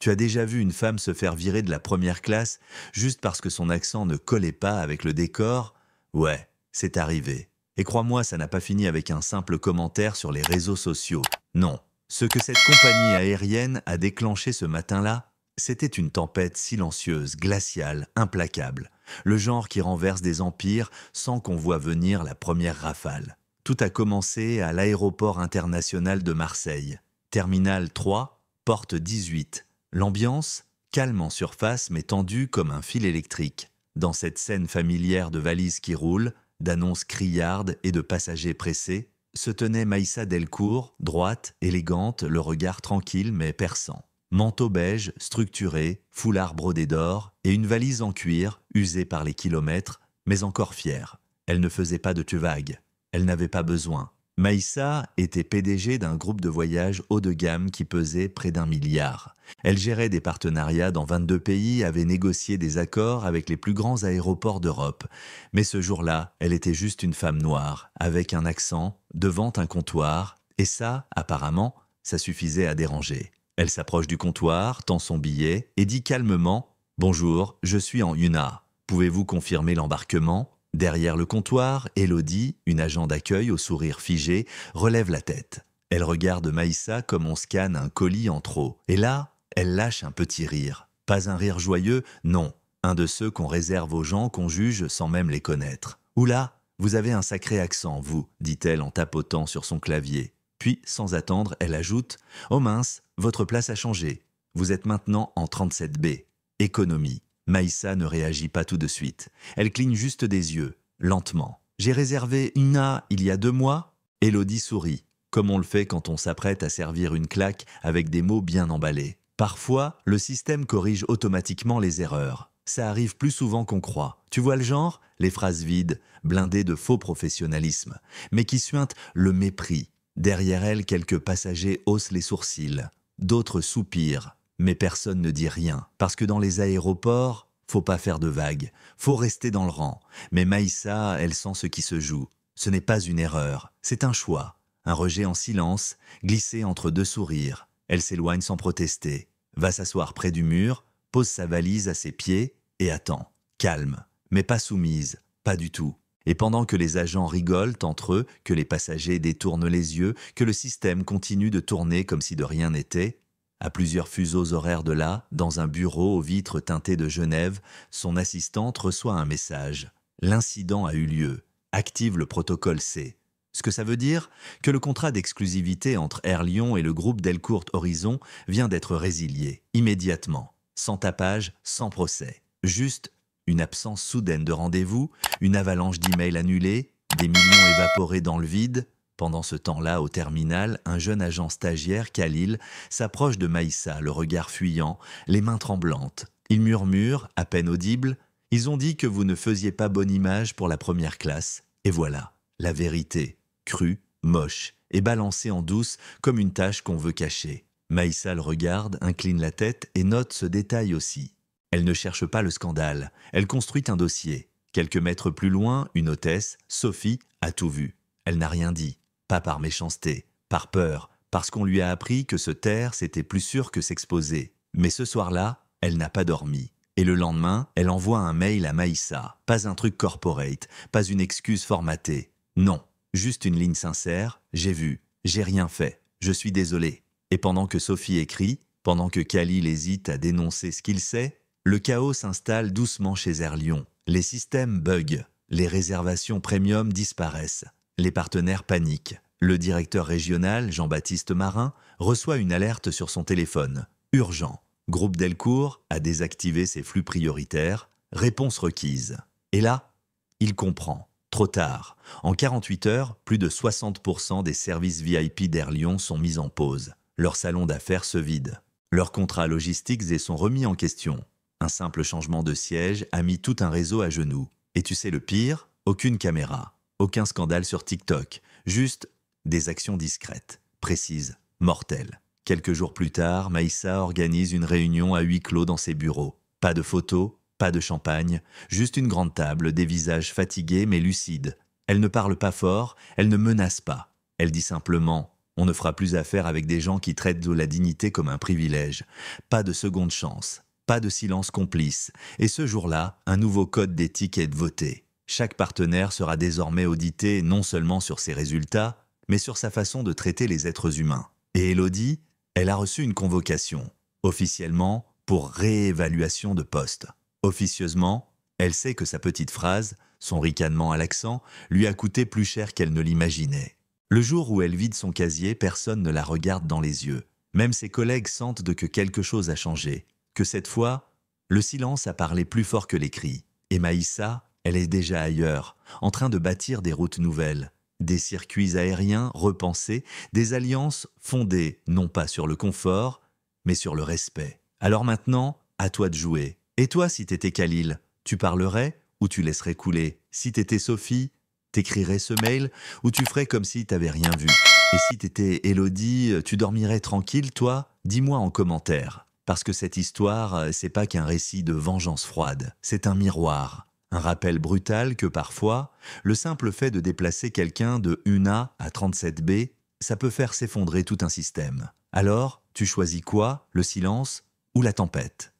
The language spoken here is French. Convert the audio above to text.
Tu as déjà vu une femme se faire virer de la première classe juste parce que son accent ne collait pas avec le décor? Ouais, c'est arrivé. Et crois-moi, ça n'a pas fini avec un simple commentaire sur les réseaux sociaux. Non. Ce que cette compagnie aérienne a déclenché ce matin-là, c'était une tempête silencieuse, glaciale, implacable. Le genre qui renverse des empires sans qu'on voit venir la première rafale. Tout a commencé à l'aéroport international de Marseille. Terminal 3, porte 18. L'ambiance, calme en surface mais tendue comme un fil électrique. Dans cette scène familière de valises qui roulent, d'annonces criardes et de passagers pressés, se tenait Maïssa Delcourt, droite, élégante, le regard tranquille mais perçant. Manteau beige, structuré, foulard brodé d'or et une valise en cuir, usée par les kilomètres, mais encore fière. Elle ne faisait pas de tuvague. Elle n'avait pas besoin. Maïssa était PDG d'un groupe de voyage haut de gamme qui pesait près d'1 milliard. Elle gérait des partenariats dans 22 pays, avait négocié des accords avec les plus grands aéroports d'Europe. Mais ce jour-là, elle était juste une femme noire, avec un accent, devant un comptoir, et ça, apparemment, ça suffisait à déranger. Elle s'approche du comptoir, tend son billet et dit calmement « Bonjour, je suis en Yuna. Pouvez-vous confirmer l'embarquement ?» Derrière le comptoir, Élodie, une agent d'accueil au sourire figé, relève la tête. Elle regarde Maïssa comme on scanne un colis en trop. Et là, elle lâche un petit rire. Pas un rire joyeux, non. Un de ceux qu'on réserve aux gens qu'on juge sans même les connaître. « Oula, vous avez un sacré accent, vous, dit-elle en tapotant sur son clavier. Puis, sans attendre, elle ajoute « Oh mince, votre place a changé. Vous êtes maintenant en 37B. Économie. » Maïssa ne réagit pas tout de suite. Elle cligne juste des yeux, lentement. « J'ai réservé Ina il y a 2 mois ?» Élodie sourit, comme on le fait quand on s'apprête à servir une claque avec des mots bien emballés. Parfois, le système corrige automatiquement les erreurs. Ça arrive plus souvent qu'on croit. Tu vois le genre? Les phrases vides, blindées de faux professionnalisme, mais qui suintent le mépris. Derrière elles, quelques passagers haussent les sourcils. D'autres soupirent. Mais personne ne dit rien, parce que dans les aéroports, faut pas faire de vagues, faut rester dans le rang. Mais Maïssa, elle sent ce qui se joue. Ce n'est pas une erreur, c'est un choix. Un rejet en silence, glissé entre 2 sourires. Elle s'éloigne sans protester, va s'asseoir près du mur, pose sa valise à ses pieds et attend. Calme, mais pas soumise, pas du tout. Et pendant que les agents rigolent entre eux, que les passagers détournent les yeux, que le système continue de tourner comme si de rien n'était, à plusieurs fuseaux horaires de là, dans un bureau aux vitres teintées de Genève, son assistante reçoit un message. L'incident a eu lieu. Active le protocole C. Ce que ça veut dire? Que le contrat d'exclusivité entre Air Lyon et le groupe Delcourt Horizon vient d'être résilié, immédiatement. Sans tapage, sans procès. Juste une absence soudaine de rendez-vous, une avalanche d'emails annulés, des millions évaporés dans le vide. Pendant ce temps-là, au terminal, un jeune agent stagiaire, Khalil, s'approche de Maïssa, le regard fuyant, les mains tremblantes. Il murmure, à peine audible, « Ils ont dit que vous ne faisiez pas bonne image pour la première classe. » Et voilà, la vérité, crue, moche, et balancée en douce comme une tache qu'on veut cacher. Maïssa le regarde, incline la tête et note ce détail aussi. Elle ne cherche pas le scandale, elle construit un dossier. Quelques mètres plus loin, une hôtesse, Sophie, a tout vu. Elle n'a rien dit. Pas par méchanceté, par peur, parce qu'on lui a appris que se taire, c'était plus sûr que s'exposer. Mais ce soir-là, elle n'a pas dormi. Et le lendemain, elle envoie un mail à Maïssa. Pas un truc corporate, pas une excuse formatée. Non, juste une ligne sincère. J'ai vu, j'ai rien fait, je suis désolé. Et pendant que Sophie écrit, pendant que Khalil hésite à dénoncer ce qu'il sait, le chaos s'installe doucement chez Air Lyon. Les systèmes bug, les réservations premium disparaissent. Les partenaires paniquent. Le directeur régional, Jean-Baptiste Marin, reçoit une alerte sur son téléphone. Urgent. Groupe Delcourt a désactivé ses flux prioritaires. Réponse requise. Et là, il comprend. Trop tard. En 48 heures, plus de 60% des services VIP d'Air Lyon sont mis en pause. Leur salon d'affaires se vide. Leurs contrats logistiques sont remis en question. Un simple changement de siège a mis tout un réseau à genoux. Et tu sais le pire? Aucune caméra. Aucun scandale sur TikTok, juste des actions discrètes, précises, mortelles. Quelques jours plus tard, Maïssa organise une réunion à huis clos dans ses bureaux. Pas de photos, pas de champagne, juste une grande table, des visages fatigués mais lucides. Elle ne parle pas fort, elle ne menace pas. Elle dit simplement On ne fera plus affaire avec des gens qui traitent de la dignité comme un privilège. Pas de seconde chance, pas de silence complice. Et ce jour-là, un nouveau code d'éthique est voté. Chaque partenaire sera désormais audité non seulement sur ses résultats, mais sur sa façon de traiter les êtres humains. Et Élodie, elle a reçu une convocation, officiellement pour réévaluation de poste. Officieusement, elle sait que sa petite phrase, son ricanement à l'accent, lui a coûté plus cher qu'elle ne l'imaginait. Le jour où elle vide son casier, personne ne la regarde dans les yeux. Même ses collègues sentent que quelque chose a changé, que cette fois, le silence a parlé plus fort que les cris. Et Maïssa, elle est déjà ailleurs, en train de bâtir des routes nouvelles, des circuits aériens repensés, des alliances fondées non pas sur le confort, mais sur le respect. Alors maintenant, à toi de jouer. Et toi, si t'étais Khalil, tu parlerais ou tu laisserais couler? Si t'étais Sophie, t'écrirais ce mail ou tu ferais comme si t'avais rien vu? Et si t'étais Élodie, tu dormirais tranquille, toi? Dis-moi en commentaire. Parce que cette histoire, c'est pas qu'un récit de vengeance froide, c'est un miroir. Un rappel brutal que parfois, le simple fait de déplacer quelqu'un de 1A à 37B, ça peut faire s'effondrer tout un système. Alors, tu choisis quoi? Le silence ou la tempête?